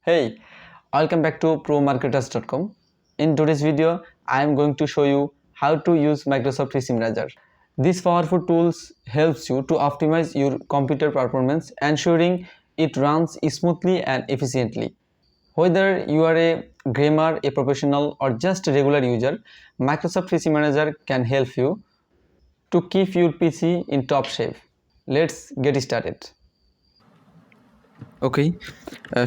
Hey, welcome back to promarketers.com. In today's video, I am going to show you how to use Microsoft PC Manager. This powerful tools helps you to optimize your computer performance, ensuring it runs smoothly and efficiently. Whether you are a gamer, a professional, or just a regular user, Microsoft PC Manager can help you to keep your PC in top shape. Let's get started. ওকেই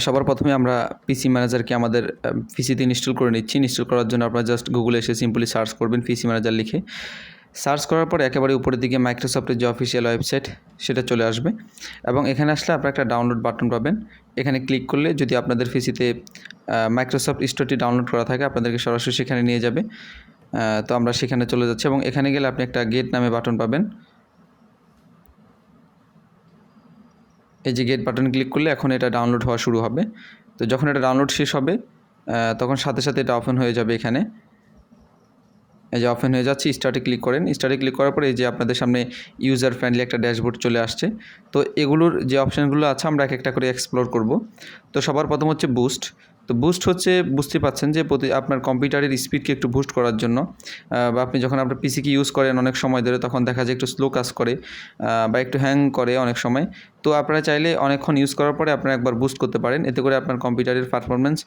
সবার প্রথমে আমরা পিসি ম্যানেজারকে আমাদের পিসিতে install করে নিচ্ছি। Install করার জন্য আপনারা জাস্ট গুগলে এসে সিম্পলি সার্চ করবেন পিসি ম্যানেজার লিখে। সার্চ করার পর একেবারে উপরের দিকে মাইক্রোসফটের যে অফিসিয়াল ওয়েবসাইট সেটা চলে আসবে এবং এখানে আসলে আপনারা একটা ডাউনলোড বাটন পাবেন। এখানে ক্লিক করলে যদি আপনাদের পিসিতে মাইক্রোসফট স্টোরটি ডাউনলোড করা থাকে আপনাদেরকে সরাসরি সেখানে নিয়ে যাবে। তো আমরা সেখানে চলে যাচ্ছি এবং এখানে গেলে আপনি একটা গেট নামে বাটন পাবেন। এই যে গেট বাটন ক্লিক করলে এখন এটা ডাউনলোড হওয়া শুরু হবে। তো যখন এটা ডাউনলোড শেষ হবে তখন সাথে সাথে এটা ওপেন হয়ে যাবে। এখানে এই যে ওপেন হয়ে যাচ্ছে, স্টার্টে ক্লিক করেন। স্টার্টে ক্লিক করার পরে এই যে আপনাদের সামনে ইউজার ফ্রেন্ডলি একটা ড্যাশবোর্ড চলে আসছে। তো এগুলোর যে অপশানগুলো আছে আমরা এক একটা করে এক্সপ্লোর করব। তো সবার প্রথম হচ্ছে বুস্ট। তো বুস্ট হচ্ছে বুঝতে পারছেন যে আপনার কম্পিউটারের স্পিডকে একটু বুস্ট করার জন্য বা আপনি যখন আপনার পিসিকে ইউজ করেন অনেক সময় ধরে তখন দেখা যায় একটু স্লো কাজ করে বা একটু হ্যাং করে অনেক সময়। তো আপনারা চাইলে অনেকক্ষণ ইউজ করার পরে আপনারা একবার বুস্ট করতে পারেন, এতে করে আপনার কম্পিউটারের পারফরমেন্স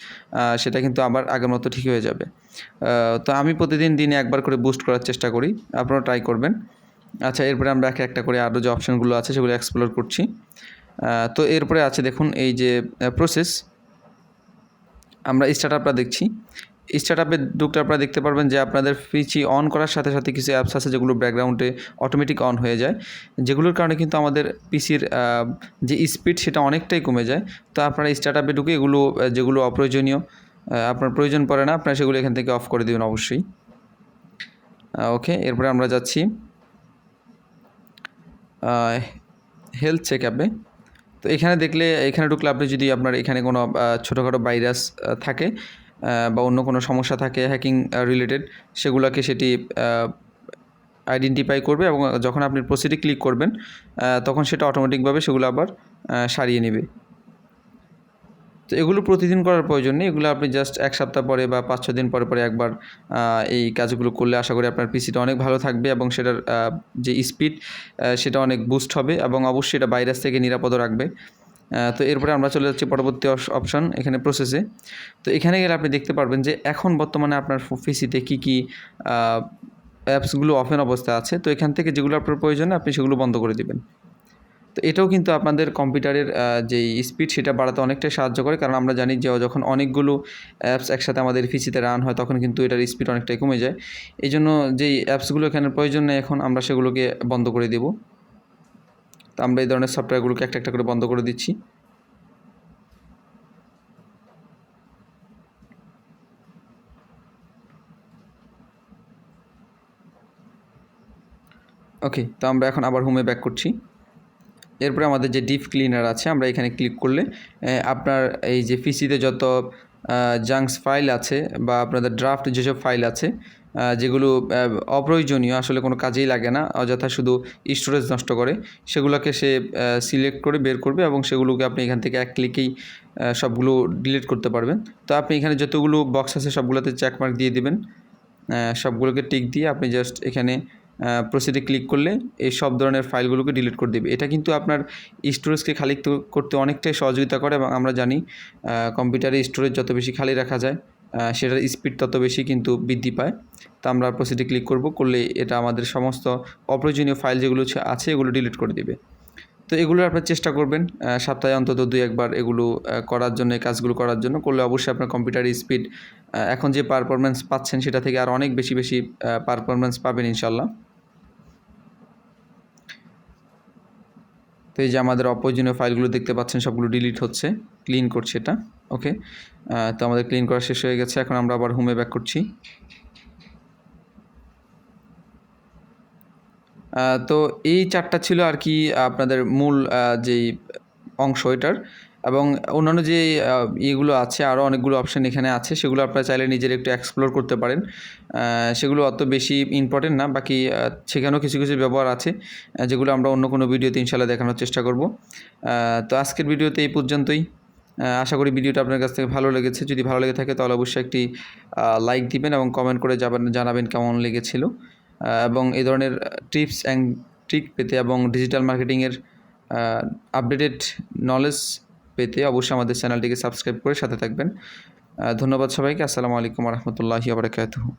সেটা কিন্তু আবার আগের মতো ঠিক হয়ে যাবে। তো আমি প্রতিদিন দিনে একবার করে বুস্ট করার চেষ্টা করি, আপনারা ট্রাই করবেন। আচ্ছা, এরপরে আমরা একটা করে আরও যে অপশানগুলো আছে সেগুলো এক্সপ্লোর করছি। তো এরপরে আছে দেখুন এই যে প্রসেস, আমরা স্টার্টআপটা দেখছি। স্টার্টআপে ঢুকলে আপনারা দেখতে পারবেন যে আপনাদের পিসি অন করার সাথে সাথে কিছু অ্যাপস আছে যেগুলো ব্যাকগ্রাউন্ডে অটোমেটিক অন হয়ে যায়, যেগুলোর কারণে কিন্তু আমাদের পিসির যে স্পিড সেটা অনেকটাই কমে যায়। তো আপনারা স্টার্টআপে ঢুকে এগুলো যেগুলো অপ্রয়োজনীয় আপনার প্রয়োজন পড়ে না আপনারা সেগুলো এখান থেকে অফ করে দেবেন অবশ্যই। ওকে, এরপরে আমরা যাচ্ছি হেলথ চেক আপে। তো এখানে ঢুকলে আপনি যদি আপনার এখানে কোনো ছোটোখাটো ভাইরাস থাকে বা অন্য কোনো সমস্যা থাকে হ্যাকিং রিলেটেড, সেগুলোকে সেটি আইডেন্টিফাই করবে এবং যখন আপনি প্রসিডে ক্লিক করবেন তখন সেটা অটোমেটিকভাবে সেগুলো আবার সারিয়ে নেবে। তো এগুলো প্রতিদিন করার প্রয়োজন নেই, এগুলো আপনি জাস্ট এক সপ্তাহ পরে বা 5-6 দিন পরে পরে একবার এই কাজগুলো করলে আশা করি আপনার পিসিটা অনেক ভালো থাকবে এবং সেটার যে স্পিড সেটা অনেক বুস্ট হবে এবং অবশ্যই এটা ভাইরাস থেকে নিরাপদও রাখবে। তো এরপরে আমরা চলে যাচ্ছি পরবর্তী অপশন, এখানে প্রসেসে। তো এখানে গেলে আপনি দেখতে পারবেন যে এখন বর্তমানে আপনার পিসিতে কী কী অ্যাপসগুলো ওপেন অবস্থায় আছে। তো এখান থেকে যেগুলো আপনার প্রয়োজন আপনি সেগুলো বন্ধ করে দেবেন। তো এটাও কিন্তু আপনাদের কম্পিউটারের যেই স্পিড সেটা বাড়াতে অনেকটাই সাহায্য করে, কারণ আমরা জানি যে যখন অনেকগুলো অ্যাপস একসাথে আমাদের পিসিতে রান হয় তখন কিন্তু এটার স্পিড অনেকটাই কমে যায়। এই জন্য যেই অ্যাপসগুলো এখানে প্রয়োজন নেই এখন আমরা সেগুলোকে বন্ধ করে দেব। তো আমরা এই ধরনের সফটওয়্যারগুলোকে একটা একটা করে বন্ধ করে দিচ্ছি। ওকে, তো আমরা এখন আবার হোমে ব্যাক করছি। এরপরে আমাদের যে ডিপ ক্লিনার আছে আমরা এখানে ক্লিক করলে আপনার এই যে পিসিতে যত জাঙ্কস ফাইল আছে বা আপনাদের ড্রাফট যেসব ফাইল আছে যেগুলো অপ্রয়োজনীয় আসলে কোনো কাজেই লাগে না, অযথা শুধু স্টোরেজ নষ্ট করে, সেগুলোকে সে সিলেক্ট করে বের করবে এবং সেগুলোকে আপনি এখান থেকে এক ক্লিকেই সবগুলো ডিলিট করতে পারবেন। তো আপনি এখানে যতগুলো বক্স আছে সবগুলোতে চেকমার্ক দিয়ে দেবেন, সবগুলোকে টিক দিয়ে আপনি জাস্ট এখানে প্রসিডে ক্লিক করলে এই সব ধরনের ফাইলগুলোকে ডিলিট করে দেবে। এটা কিন্তু আপনার স্টোরেজকে খালি করতে অনেকটাই সহযোগিতা করে এবং আমরা জানি কম্পিউটারে স্টোরেজ যত বেশি খালি রাখা যায় সেটার স্পিড তত বেশি কিন্তু বৃদ্ধি পায়। তো আমরা প্রসিডে ক্লিক করলে এটা আমাদের সমস্ত অপ্রয়োজনীয় ফাইল যেগুলো আছে এগুলো ডিলিট করে দেবে। তো এগুলো আপনার চেষ্টা করবেন সপ্তাহে অন্তত 2-1 বার এগুলো করার জন্য, এই কাজগুলো করার জন্য করলে অবশ্যই আপনার কম্পিউটারের স্পিড এখন যে পারফরমেন্স পাচ্ছেন সেটা থেকে আর অনেক বেশি পারফরমেন্স পাবেন ইনশাল্লাহ। তো এই যে আমাদের অপ্রয়োজনীয় ফাইলগুলো দেখতে পাচ্ছেন সবগুলো ডিলিট হচ্ছে, ক্লিন করছে এটা। ওকে, তো আমাদের ক্লিন করা শেষ হয়ে গেছে, এখন আমরা আবার হোমে ব্যাক করছি। তো এই 4টা ছিল আর কি আপনাদের মূল যেই অংশ এটার, এবং অন্যান্য যে ইয়েগুলো আছে আরও অনেকগুলো অপশান এখানে আছে, সেগুলো আপনারা চাইলে নিজের একটু এক্সপ্লোর করতে পারেন। সেগুলো অত বেশি ইম্পর্টেন্ট না, বাকি সেখানেও কিছু কিছু ব্যবহার আছে যেগুলো আমরা অন্য কোনো ভিডিওতে ইনশাল্লাহ দেখানোর চেষ্টা করব। তো আজকের ভিডিওতে এই পর্যন্তই। আশা করি ভিডিওটা আপনার কাছ থেকে ভালো লেগেছে। যদি ভালো লেগে থাকে তাহলে অবশ্যই একটি লাইক দিবেন এবং কমেন্ট করে জানাবেন কেমন লেগেছিল। এবং এই ধরনের টিপস অ্যান্ড ট্রিক পেতে এবং ডিজিটাল মার্কেটিংয়ের আপডেটেড নলেজ পেতে অবশ্যই আমাদের চ্যানেলটিকে সাবস্ক্রাইব করে সাথে থাকবেন। ধন্যবাদ সবাইকে। আসসালামু আলাইকুম ওয়া রাহমাতুল্লাহি ওয়া বারাকাতুহু।